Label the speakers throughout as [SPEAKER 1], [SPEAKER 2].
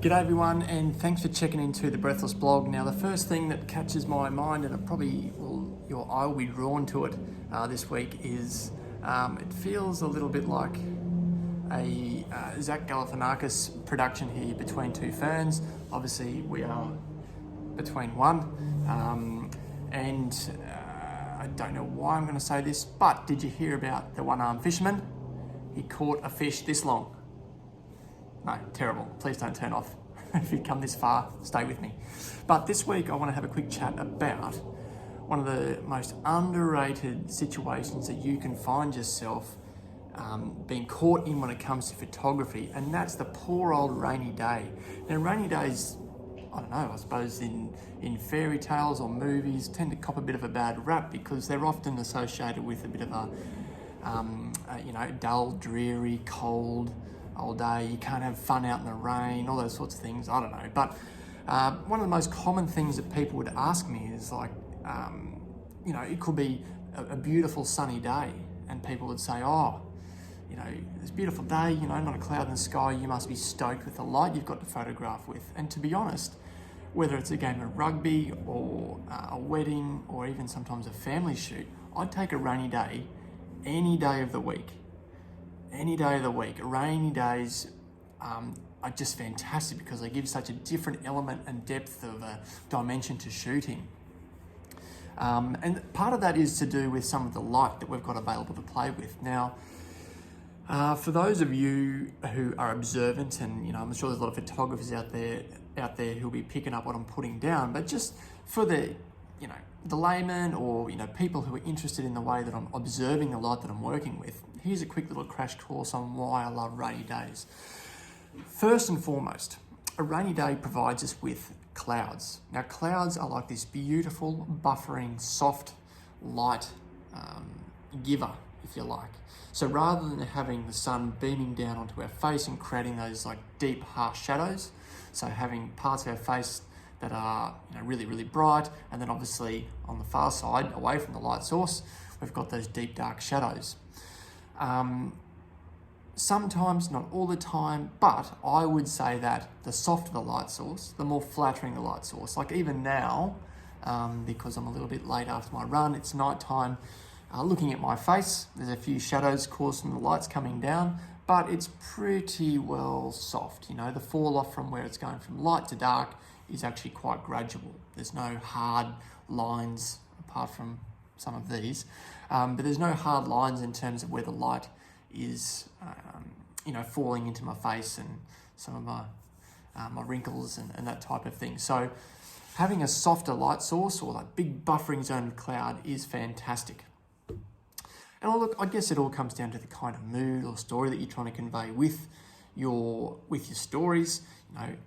[SPEAKER 1] G'day everyone, and thanks for checking into the Breathless blog. Now, the first thing that catches my mind, and your eye will be drawn to it this week, is it feels a little bit like a Zach Galifianakis production here between two ferns. Obviously, we are between one, and I don't know why I'm going to say this, but did you hear about the one-armed fisherman? He caught a fish this long. No, terrible. Please don't turn off. If you've come this far, stay with me. But this week I want to have a quick chat about one of the most underrated situations that you can find yourself being caught in when it comes to photography, and that's the poor old rainy day. Now, rainy days, I don't know, I suppose in fairy tales or movies tend to cop a bit of a bad rap because they're often associated with a bit of a dull, dreary, cold, all day, you can't have fun out in the rain, all those sorts of things, I don't know. But one of the most common things that people would ask me is like, it could be a beautiful sunny day, and people would say, it's a beautiful day, not a cloud in the sky, you must be stoked with the light you've got to photograph with. And to be honest, whether it's a game of rugby or a wedding or even sometimes a family shoot, I'd take a rainy day any day of the week. Any day of the week. Rainy days are just fantastic because they give such a different element and depth of a dimension to shooting. And part of that is to do with some of the light that we've got available to play with. Now, for those of you who are observant, and I'm sure there's a lot of photographers out there who'll be picking up what I'm putting down, but just for the layman or people who are interested in the way that I'm observing the light that I'm working with, here's a quick little crash course on why I love rainy days. First and foremost, a rainy day provides us with clouds. Now, clouds are like this beautiful, buffering, soft light giver, if you like. So rather than having the sun beaming down onto our face and creating those like deep, harsh shadows, so having parts of our face that are really, really bright, and then obviously on the far side, away from the light source, we've got those deep, dark shadows. Sometimes, not all the time, but I would say that the softer the light source, the more flattering the light source. Like even now, because I'm a little bit late after my run, it's nighttime, looking at my face, there's a few shadows caused from the lights coming down, but it's pretty well soft. The fall off from where it's going from light to dark is actually quite gradual. There's no hard lines apart from some of these, but there's no hard lines in terms of where the light is, falling into my face and some of my wrinkles and that type of thing. So having a softer light source or that big buffering zone of cloud is fantastic. And look, I guess it all comes down to the kind of mood or story that you're trying to convey with your stories.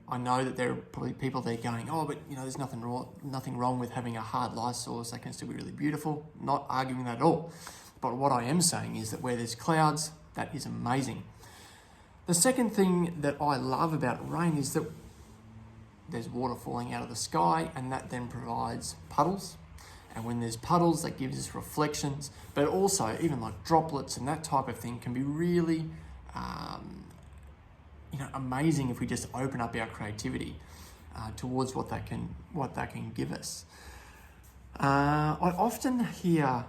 [SPEAKER 1] I know that there are probably people there going, but there's nothing wrong with having a hard light source. They can still be really beautiful. Not arguing that at all. But what I am saying is that where there's clouds, that is amazing. The second thing that I love about rain is that there's water falling out of the sky, and that then provides puddles. And when there's puddles, that gives us reflections, but also even like droplets and that type of thing can be really amazing if we just open up our creativity towards what that can give us. I often hear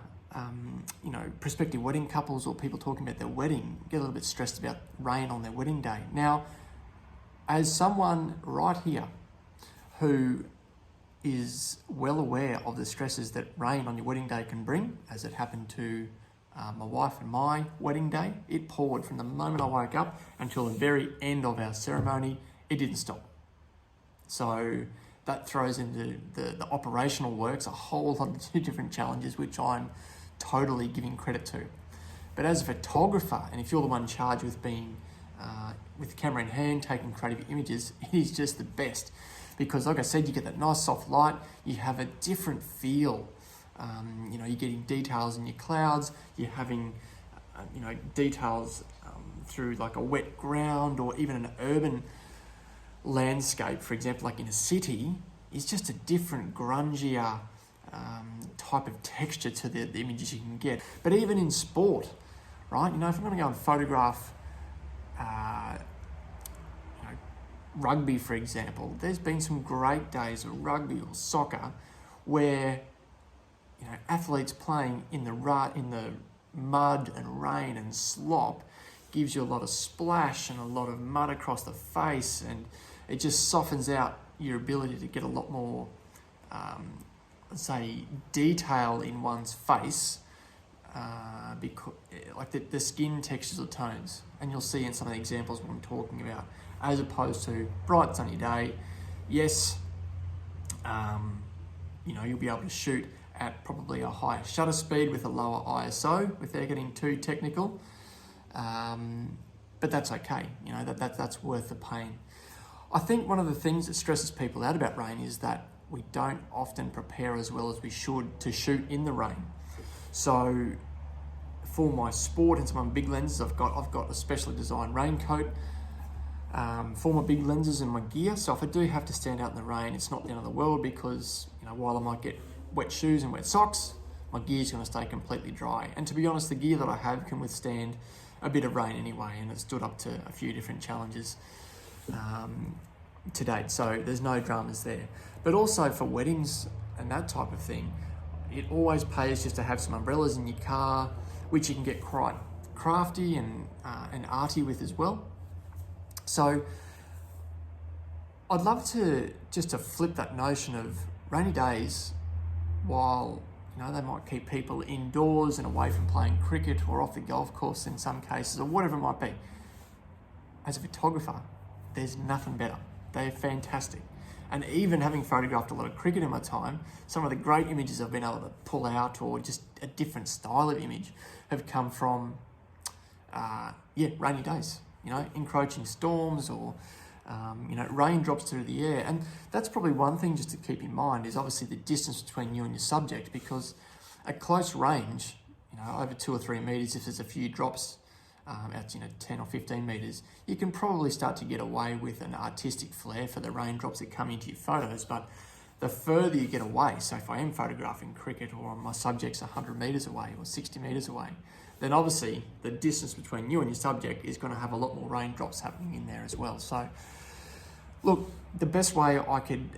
[SPEAKER 1] prospective wedding couples or people talking about their wedding get a little bit stressed about rain on their wedding day. Now, as someone right here who is well aware of the stresses that rain on your wedding day can bring, as it happened to my wife and my wedding day, it poured from the moment I woke up until the very end of our ceremony. It didn't stop. So that throws into the operational works a whole lot of different challenges, which I'm totally giving credit to. But as a photographer, and if you're the one charged with being with the camera in hand, taking creative images, it is just the best. Because like I said, you get that nice soft light, you have a different feel. You're getting details in your clouds, you're having, details through like a wet ground or even an urban landscape, for example, like in a city, is just a different, grungier type of texture to the images you can get. But even in sport, right? If I'm going to go and photograph rugby, for example, there's been some great days of rugby or soccer where athletes playing in the mud and rain and slop gives you a lot of splash and a lot of mud across the face, and it just softens out your ability to get a lot more, detail in one's face, because like the skin textures or tones, and you'll see in some of the examples what I'm talking about, as opposed to bright sunny day. Yes, you'll be able to shoot at probably a higher shutter speed with a lower ISO without getting too technical, but that's okay. That's worth the pain. I think one of the things that stresses people out about rain is that we don't often prepare as well as we should to shoot in the rain. So for my sport and some of my big lenses, I've got a specially designed raincoat for my big lenses and my gear. So if I do have to stand out in the rain, it's not the end of the world, because while I might get wet shoes and wet socks, my gear's going to stay completely dry. And to be honest, the gear that I have can withstand a bit of rain anyway, and it's stood up to a few different challenges to date. So there's no dramas there. But also for weddings and that type of thing, it always pays just to have some umbrellas in your car, which you can get quite crafty and arty with as well. So I'd love to flip that notion of rainy days, while they might keep people indoors and away from playing cricket or off the golf course in some cases, or whatever it might be. As a photographer, there's nothing better. They're fantastic. And even having photographed a lot of cricket in my time, some of the great images I've been able to pull out, or just a different style of image, have come from rainy days. Encroaching storms, or rain drops through the air. And that's probably one thing just to keep in mind, is obviously the distance between you and your subject, because at close range, over 2 or 3 meters, if there's a few drops out 10 or 15 meters, you can probably start to get away with an artistic flair for the raindrops that come into your photos. But the further you get away, so if I am photographing cricket, or my subject's 100 meters away or 60 meters away, then obviously the distance between you and your subject is going to have a lot more raindrops happening in there as well. So look, the best way I could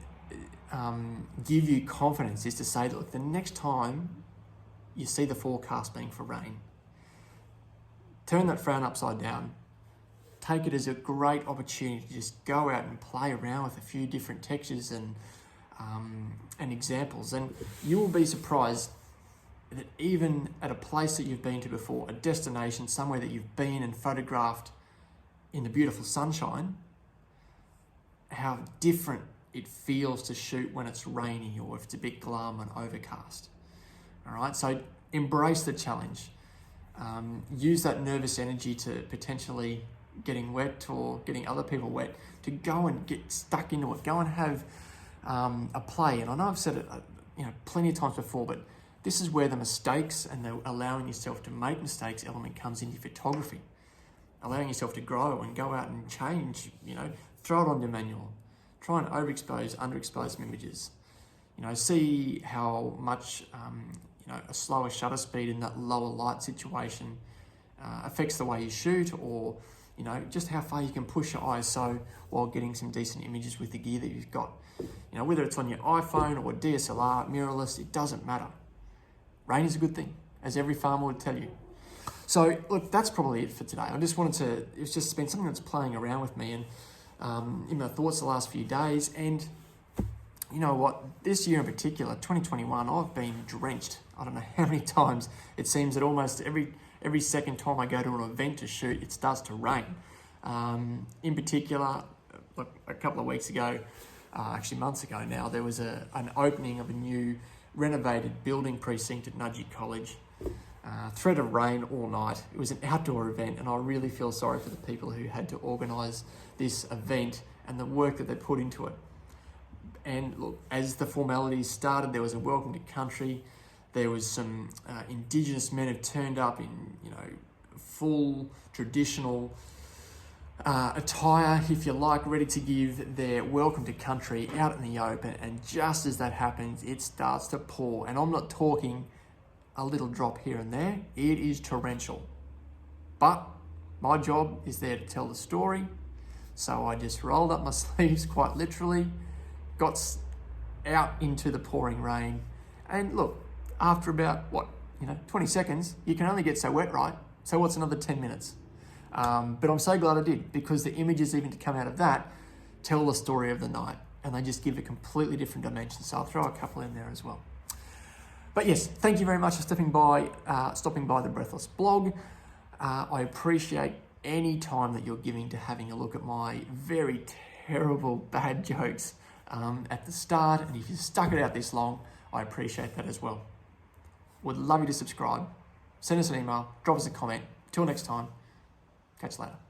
[SPEAKER 1] give you confidence is to say, look, the next time you see the forecast being for rain, turn that frown upside down. Take it as a great opportunity to just go out and play around with a few different textures and examples. And you will be surprised that even at a place that you've been to before, a destination, somewhere that you've been and photographed in the beautiful sunshine, how different it feels to shoot when it's rainy, or if it's a bit glum and overcast. All right, so embrace the challenge. Use that nervous energy to potentially getting wet or getting other people wet, to go and get stuck into it. Go and have a play. And I know I've said it plenty of times before, but this is where the mistakes and the allowing yourself to make mistakes element comes into photography. Allowing yourself to grow and go out and change, throw it on your manual. Try and overexpose, underexpose some images. See how much a slower shutter speed in that lower light situation affects the way you shoot, or just how far you can push your ISO while getting some decent images with the gear that you've got. Whether it's on your iPhone or DSLR, mirrorless, it doesn't matter. Rain is a good thing, as every farmer would tell you. So look, that's probably it for today. I just wanted to, it's just been something that's playing around with me and in my thoughts the last few days. And you know what, this year in particular, 2021, I've been drenched. I don't know how many times. It seems that almost every second time I go to an event to shoot, it starts to rain. In particular, look, a couple of weeks ago, actually months ago now, there was an opening of a new renovated building precinct at Nudgee College. Threat of rain all night. It was an outdoor event, and I really feel sorry for the people who had to organise this event and the work that they put into it. And look, as the formalities started, there was a welcome to country. There was some Indigenous men who turned up in, full traditional attire, if you like, ready to give their welcome to country out in the open. And just as that happens, it starts to pour. And I'm not talking a little drop here and there. It is torrential. But my job is there to tell the story. So I just rolled up my sleeves quite literally, got out into the pouring rain, and look, after about 20 seconds, you can only get so wet, right? So what's another 10 minutes? But I'm so glad I did, because the images even to come out of that tell the story of the night, and they just give a completely different dimension. So I'll throw a couple in there as well. But yes, thank you very much for stopping by the Breathless blog. I appreciate any time that you're giving to having a look at my very terrible bad jokes at the start. And if you stuck it out this long, I appreciate that as well. Would love you to subscribe. Send us an email, drop us a comment. Till next time, catch you later.